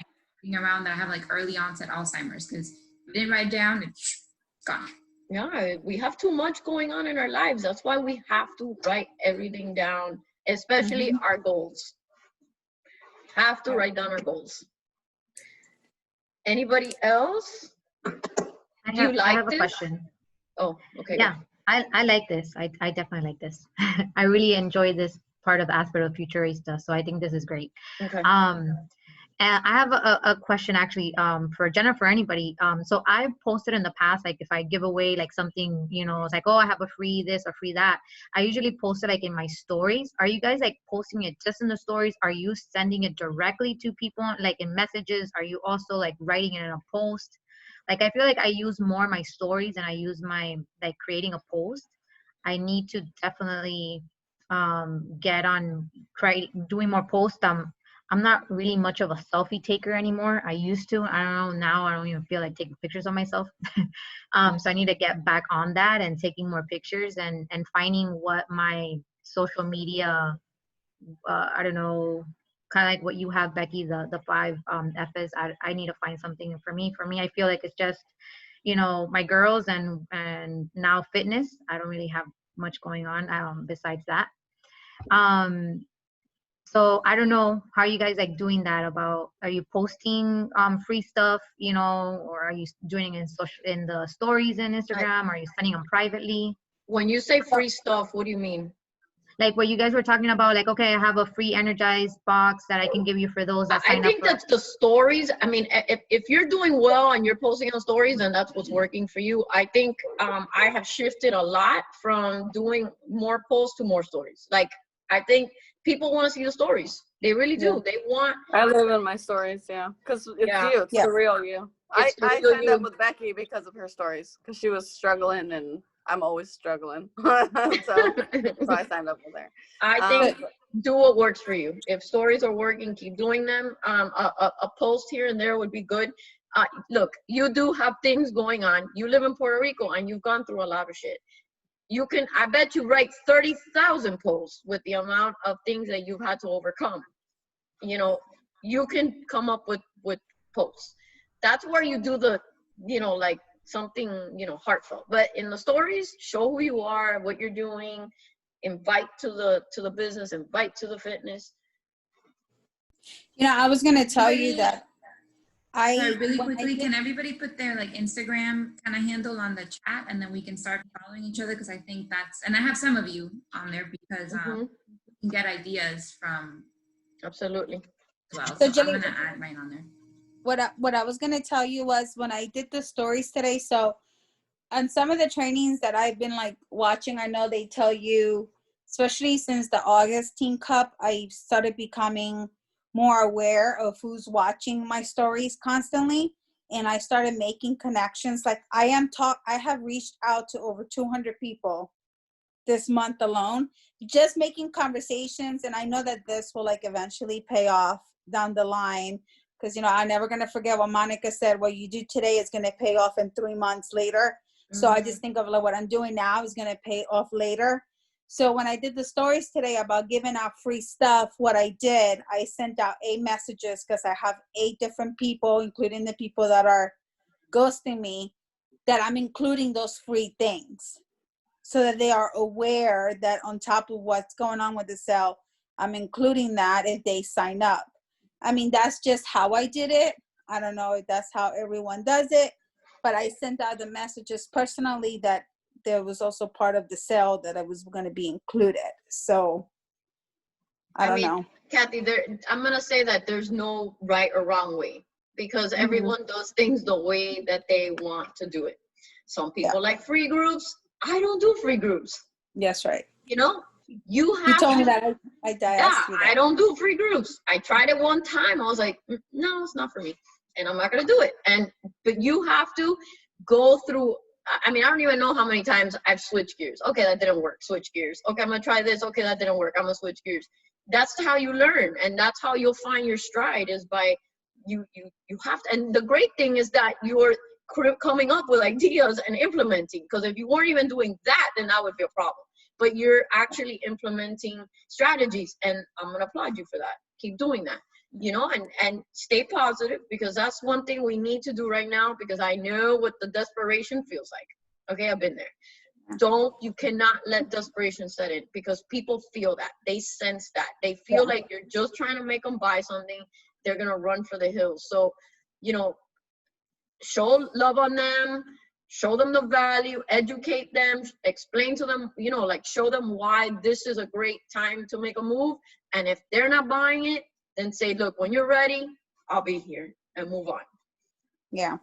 thinking around that I have like early onset Alzheimer's, because if I didn't write it down, it's gone. Yeah, we have too much going on in our lives. That's why we have to write everything down, especially our goals. Have to write down our goals. Anybody else? I have a question. Oh, okay. Yeah, I like this. I definitely like this. I really enjoy this part of the aspect of Futurista, so I think this is great. Okay. And I have a question actually for Jennifer, anybody. So I've posted in the past, like if I give away like something, you know, it's like, oh, I have a free this or free that. I usually post it like in my stories. Are you guys like posting it just in the stories? Are you sending it directly to people like in messages? Are you also like writing it in a post? Like I feel like I use more my stories and I use my like creating a post. I need to definitely get on doing more posts. I'm not really much of a selfie taker anymore. I used to. I don't know. Now I don't even feel like taking pictures of myself. So I need to get back on that and taking more pictures and finding what my social media, I don't know, kind of like what you have, Becky, the 5 F's. I need to find something for me. For me, I feel like it's just, you know, my girls and now fitness. I don't really have much going on besides that. So I don't know how you guys like doing that. Are you posting free stuff, you know, or are you doing it in the stories in Instagram? Are you sending them privately? When you say free stuff, what do you mean? Like what you guys were talking about, like, okay, I have a free Energized box that I can give you for those that sign I up. think that's the stories. I mean, if you're doing well and you're posting on stories and that's what's working for you, I think I have shifted a lot from doing more posts to more stories. Like, I think people want to see the stories. They really do. Yeah. They want. I live in my stories, yeah, because it's you. It's the real you. I signed up with Becky because of her stories, because she was struggling and I'm always struggling. so I signed up with her. I think do what works for you. If stories are working, keep doing them. A post here and there would be good. Look, you do have things going on. You live in Puerto Rico and you've gone through a lot of shit. You can, I bet you write 30,000 posts with the amount of things that you've had to overcome. You know, you can come up with posts. That's where you do the, you know, like something, you know, heartfelt. But in the stories, show who you are, what you're doing, invite to the business, invite to the fitness. You know, I was gonna tell you that Sorry, really quickly, can everybody put their like Instagram kind of handle on the chat, and then we can start following each other, because I think that's, and I have some of you on there because we can get ideas from. Absolutely. As well. So So I'm Jenny, gonna add mine on there. what I was gonna tell you was when I did the stories today. So on some of the trainings that I've been like watching, I know they tell you, especially since the August Teen Cup, I started becoming more aware of who's watching my stories constantly, and I started making connections. Like I have reached out to over 200 people this month alone, just making conversations, and I know that this will like eventually pay off down the line, because you know I'm never gonna forget what Monica said. What you do today is gonna pay off in 3 months later. So I just think of like what I'm doing now is gonna pay off later. So when I did the stories today about giving out free stuff, what I did, I sent out 8 messages, because I have 8 different people, including the people that are ghosting me, that I'm including those free things, so that they are aware that on top of what's going on with the sale, I'm including that if they sign up. I mean, that's just how I did it. I don't know if that's how everyone does it, but I sent out the messages personally that there was also part of the sale that I was going to be included. So I don't know. Kathy, I'm going to say that there's no right or wrong way, because everyone does things the way that they want to do it. Some people like free groups. I don't do free groups. Yes, right. You know, you told me that. I don't do free groups. I tried it one time. I was like, no, it's not for me, and I'm not going to do it. But you have to go through I mean, I don't even know how many times I've switched gears. Okay, that didn't work. Switch gears. Okay, I'm gonna try this. Okay, that didn't work. I'm gonna switch gears. That's how you learn, and that's how you'll find your stride, is by you have to. And the great thing is that you're coming up with ideas and implementing, because if you weren't even doing that, then that would be a problem. But you're actually implementing strategies, and I'm gonna applaud you for that. Keep doing that, you know, and stay positive, because that's one thing we need to do right now, because I know what the desperation feels like. Okay, I've been there. You cannot let desperation set in, because people feel that. They sense that. They feel like you're just trying to make them buy something. They're gonna run for the hills. So, you know, show love on them, show them the value, educate them, explain to them, you know, like show them why this is a great time to make a move. And if they're not buying it, then say, look, when you're ready, I'll be here, and move on. Yeah.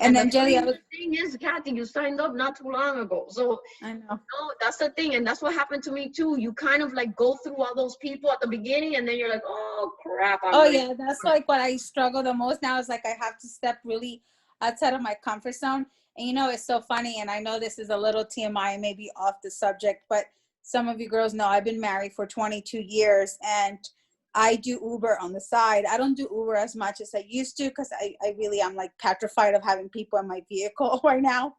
And then Jelly, the thing is, Kathy, you signed up not too long ago. So I know. No, that's the thing. And that's what happened to me too. You kind of like go through all those people at the beginning, and then you're like, oh crap. Yeah, that's like what I struggle the most now, is like I have to step really outside of my comfort zone. And you know, it's so funny, and I know this is a little TMI and maybe off the subject, but some of you girls know I've been married for 22 years, and I do Uber on the side. I don't do Uber as much as I used to, because I really am like petrified of having people in my vehicle right now.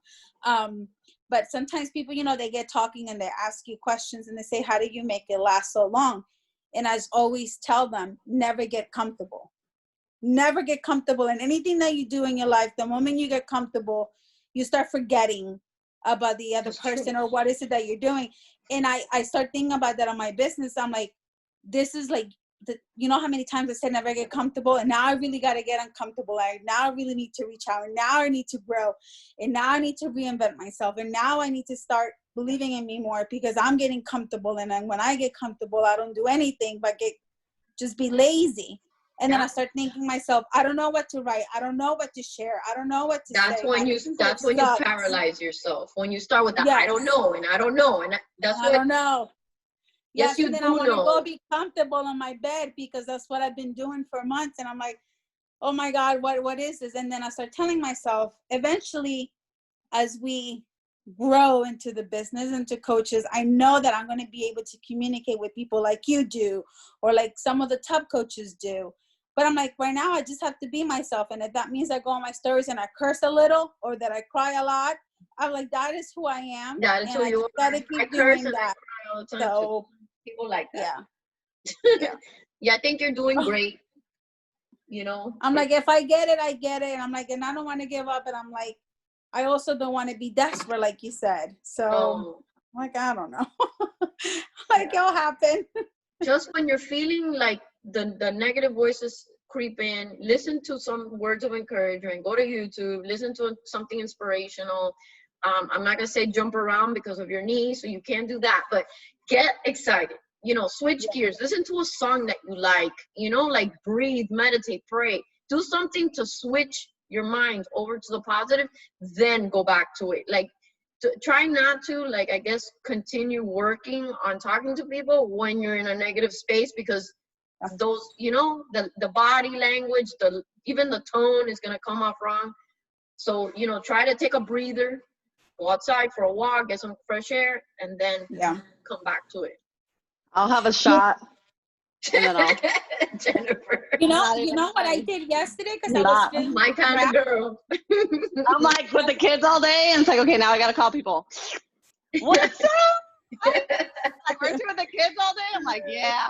But sometimes people, you know, they get talking and they ask you questions and they say, how do you make it last so long? And I always tell them, never get comfortable. Never get comfortable in anything that you do in your life. The moment you get comfortable, you start forgetting about the other person or what is it that you're doing. And I start thinking about that on my business. I'm like, this is like, you know how many times I said never get comfortable, and now I really got to get uncomfortable. Now I really need to reach out, and now I need to grow, and now I need to reinvent myself, and now I need to start believing in me more, because I'm getting comfortable. And then when I get comfortable, I don't do anything but just be lazy. And then I start thinking myself, I don't know what to write, I don't know what to share, I don't know what to say. That's when you paralyze yourself, when you start with that. I don't know, and I don't know, and that's what I don't know. Yes, you do know. And then I want to go be comfortable on my bed, because that's what I've been doing for months. And I'm like, oh my God, what is this? And then I start telling myself, eventually, as we grow into the business, into coaches, I know that I'm going to be able to communicate with people like you do, or like some of the top coaches do. But I'm like, right now, I just have to be myself. And if that means I go on my stories and I curse a little, or that I cry a lot, I'm like, that is who I am. That is who you are. Gotta keep doing that. I cry all the time too. People like that. Yeah, I think you're doing great. You know, I'm like, if I get it, I get it. And I'm like, and I don't want to give up. And I'm like, I also don't want to be desperate, like you said. So I'm like, I don't know. Like, it'll happen. Just when you're feeling like the negative voices creep in, listen to some words of encouragement. Go to YouTube, listen to something inspirational. I'm not gonna say jump around because of your knee, so you can't do that, but get excited, you know, switch gears, listen to a song that you like, you know, like breathe, meditate, pray, do something to switch your mind over to the positive, then go back to it. Like, try not to, like, I guess, continue working on talking to people when you're in a negative space, because those, you know, the body language, even the tone is gonna come off wrong. So, you know, try to take a breather, go outside for a walk, get some fresh air, and then come back to it. I'll have a shot. And then I'll... Jennifer. You know what I did yesterday? Because I was feeling my kind of girl. I'm like with the kids all day, and it's like, okay, now I gotta call people. What's up? Like, weren't you with the kids all day? I'm like, yeah.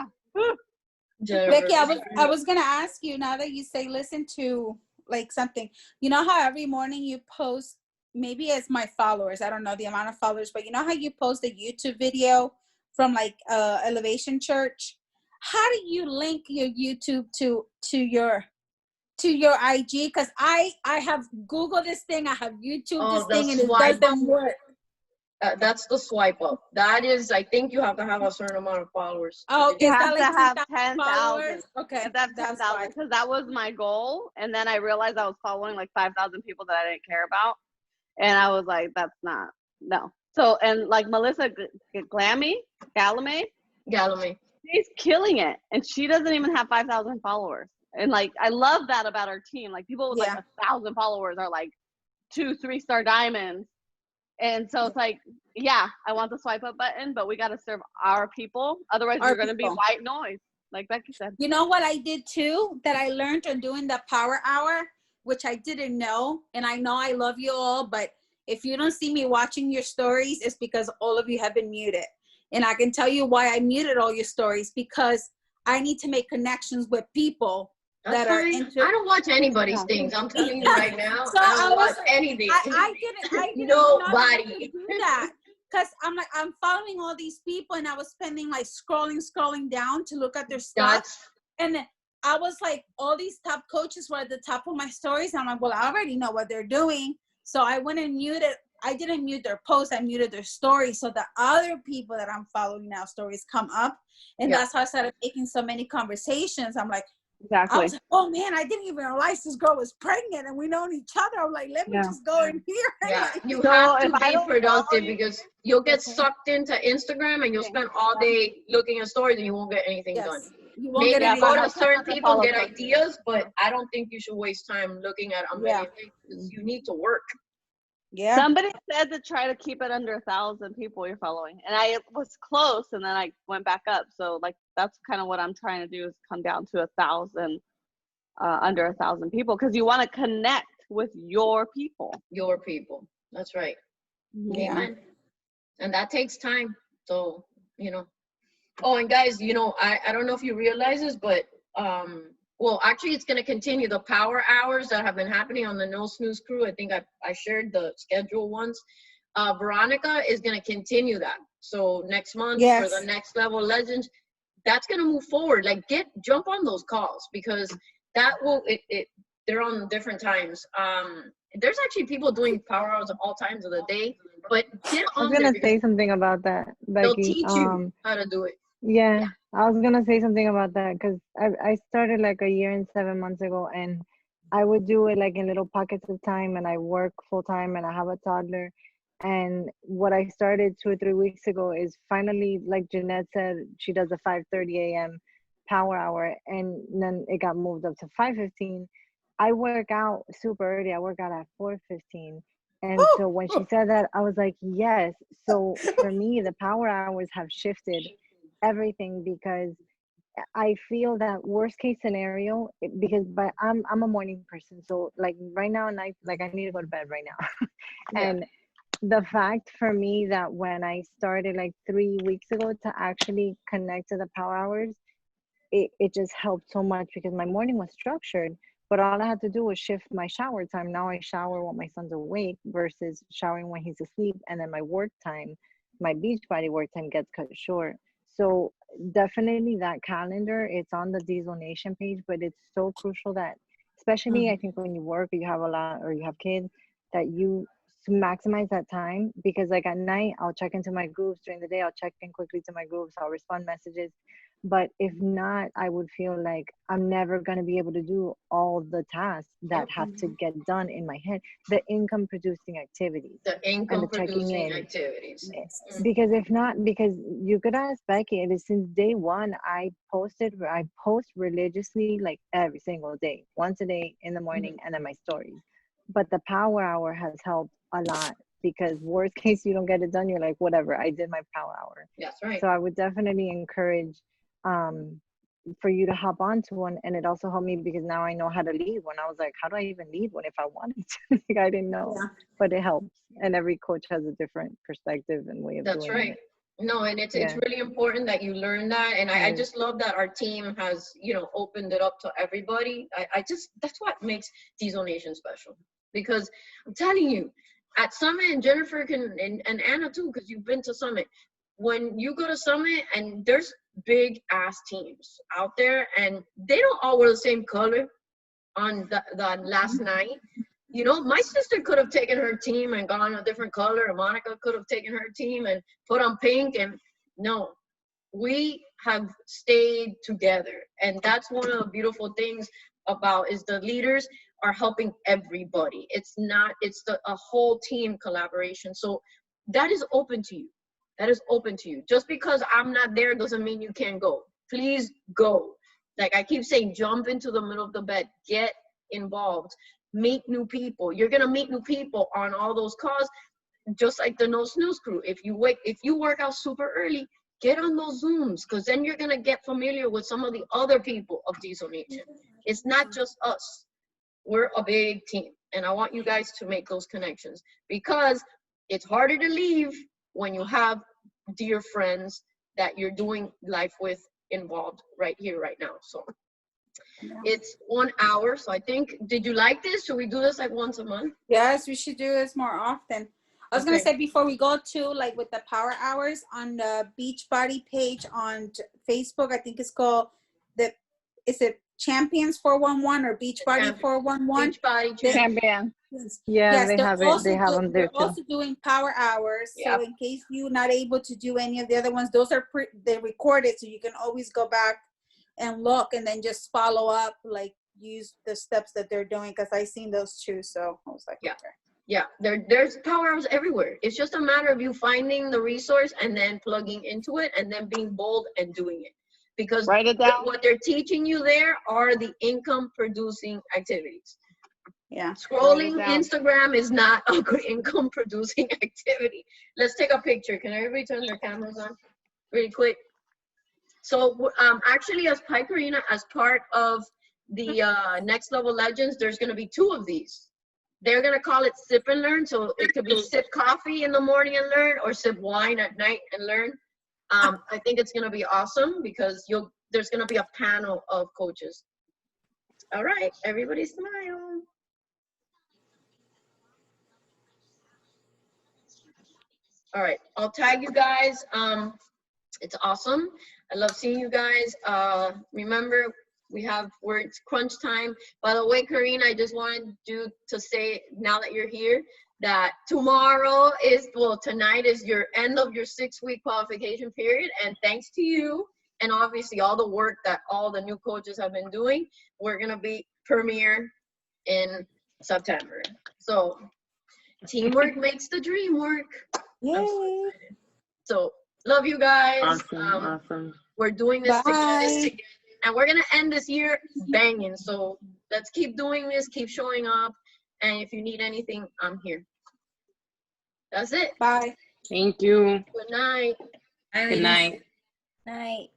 Jennifer. Becky, I was gonna ask you, now that you say listen to like something, you know how every morning you post, maybe it's my followers, I don't know the amount of followers, but you know how you post a YouTube video from like Elevation Church? How do you link your YouTube to your IG? Because I have Googled this thing, I have YouTube this thing, and it doesn't work. That's the swipe up. That is, I think you have to have a certain amount of followers. Oh, you is have that to like have 10,000. Okay, that's 10,000, because that was my goal, and then I realized I was following like 5,000 people that I didn't care about, and I was like, that's not no. So, and like Melissa Galame, she's killing it, and she doesn't even have 5,000 followers. And like, I love that about our team. Like, people with like 1,000 followers are like 2 3-star diamonds. And so it's like, yeah, I want the swipe up button, but we got to serve our people. Otherwise, Our you're going to be people. white noise, like Becky said. You know what I did too, that I learned on doing the power hour, which I didn't know. And I know I love you all, but if you don't see me watching your stories, it's because all of you have been muted. And I can tell you why I muted all your stories, because I need to make connections with people That's that are fine. into. I don't watch anybody's Yeah. things. I'm telling you right now. So I don't I was watch like, anything. I didn't know how Nobody. to do that. Because I'm like, I'm following all these people, and I was spending like scrolling down to look at their stuff. That's And I was like, all these top coaches were at the top of my stories. I'm like, well, I already know what they're doing. So I went and muted. I didn't mute their posts. I muted their stories. So the other people that I'm following now stories come up. And Yeah. that's how I started making so many conversations. I'm like, I Exactly. was like, oh man, I didn't even realize this girl was pregnant and we known each other. I'm like, let me Yeah. just go in here. And yeah. like, You So have to if I be don't productive follow you- because you'll get Okay. sucked into Instagram and you'll Okay. spend all day looking at stories and you won't get anything yes, done. you won't Maybe get any. go but to I certain have to people, follow get coaches. ideas, but I don't think you should waste time looking at a million Yeah. things because you need to work. Yeah. Somebody said to try to keep it under 1,000 people you're following, and I was close, and then I went back up. So like that's kind of what I'm trying to do is come down to 1,000, under 1,000 people, because you want to connect with your people. Your people. That's right. Yeah. Amen. And that takes time. So, Oh, and guys, I don't know if you realize this, but well, actually it's going to continue the power hours that have been happening on the No Snooze crew. I think I shared the schedule once. Veronica is going to continue that. So next month for Yes. the next level legends, that's going to move forward. Like jump on those calls because that will, they're on different times. There's actually people doing power hours at all times of the day, but get I on was there gonna because say something about that, they'll Becky. teach you how to do it. Yeah, I was gonna say something about that because I started like a year and 7 months ago, and I would do it like in little pockets of time, and I work full time, and I have a toddler. And what I started 2 or 3 weeks ago is finally, like Jeanette said, she does a 5:30 a.m. power hour, and then it got moved up to 5:15. I work out super early. I work out at 4:15. And so when she said that, I was like, yes. So for me, the power hours have shifted everything because I feel that worst case scenario, but I'm a morning person. So like right now, and I need to go to bed right now. Yeah. And the fact for me that when I started like 3 weeks ago to actually connect to the power hours, it just helped so much because my morning was structured, but all I had to do was shift my shower time. Now I shower when my son's awake versus showering when he's asleep. And then my work time, my Beachbody work time gets cut short. So definitely that calendar, it's on the Diesel Nation page, but it's so crucial that, especially I think when you work or you have a lot or you have kids, that you maximize that time because like at night, I'll check into my groups. During the day, I'll check in quickly to my groups. I'll respond messages. But if not, I would feel like I'm never going to be able to do all the tasks that have to get done in my head, the income producing activities. The income checking producing in. activities. Because if not, because you could ask Becky, it is since day one, I post religiously like every single day, once a day in the morning and then my stories. But the power hour has helped a lot because worst case, you don't get it done. You're like, whatever, I did my power hour. That's right. So I would definitely encourage for you to hop onto one. And it also helped me because now I know how to lead one. I was like, how do I even lead one if I wanted to? Like, I didn't know, but it helps. And every coach has a different perspective and way of That's doing right. it. No, and it's really important that you learn that. And I just love that our team has, opened it up to everybody. That's what makes Diesel Nation special. Because I'm telling you, at Summit, and Jennifer and Anna too, because you've been to Summit, when you go to Summit and there's big ass teams out there and they don't all wear the same color on the last night. My sister could have taken her team and gone a different color, and Monica could have taken her team and put on pink. And no, we have stayed together. And that's one of the beautiful things about is the leaders are helping everybody. It's a whole team collaboration. So that is open to you. That is open to you. Just because I'm not there doesn't mean you can't go. Please go. Like I keep saying, jump into the middle of the bed, get involved. meet new people. You're gonna meet new people on all those calls, just like the No Snooze crew. If you work out super early, get on those Zooms, because then you're gonna get familiar with some of the other people of Diesel Nation. It's not just us. We're a big team, and I want you guys to make those connections, because it's harder to leave when you have dear friends that you're doing life with involved right here, right now. So it's 1 hour. So I think, did you like this? Should we do this like once a month? Yes, we should do this more often. I was gonna say, before we go to like with the power hours, on the Beachbody page on Facebook, I think it's called is it Champions 411 or Beachbody 411? Beachbody Champion. Yeah, Yes, they have it. They have them there they're too. also doing power hours. Yeah. So in case you're not able to do any of the other ones, those are they're recorded, so you can always go back and look, and then just follow up, like use the steps that they're doing, because I seen those too. So I was like, Yeah. okay. Yeah, there's power hours everywhere. It's just a matter of you finding the resource and then plugging into it and then being bold and doing it. Because Write it down. what they're teaching you there are the income producing activities. Yeah. Scrolling Instagram is not a good income producing activity. Let's take a picture. Can everybody turn their cameras on really quick? So actually, as Karina, as part of the Next Level Legends, there's going to be 2 of these. They're going to call it Sip and Learn. So it could be sip coffee in the morning and learn, or sip wine at night and learn. I think it's going to be awesome, because there's going to be a panel of coaches. All right, everybody smile. All right, I'll tag you guys. It's awesome. I love seeing you guys. Remember, it's crunch time. By the way, Karina, I just wanted you to say, now that you're here, that tonight is your end of your 6-week qualification period. And thanks to you, and obviously all the work that all the new coaches have been doing, we're gonna be premiere in September. So teamwork makes the dream work. Yay. So love you guys. Awesome. We're doing this Bye. together, and we're gonna end this year banging. So let's keep doing this, keep showing up, and if you need anything, I'm here. That's it. Bye. Thank you. Good night. Bye, Good ladies. night. Night.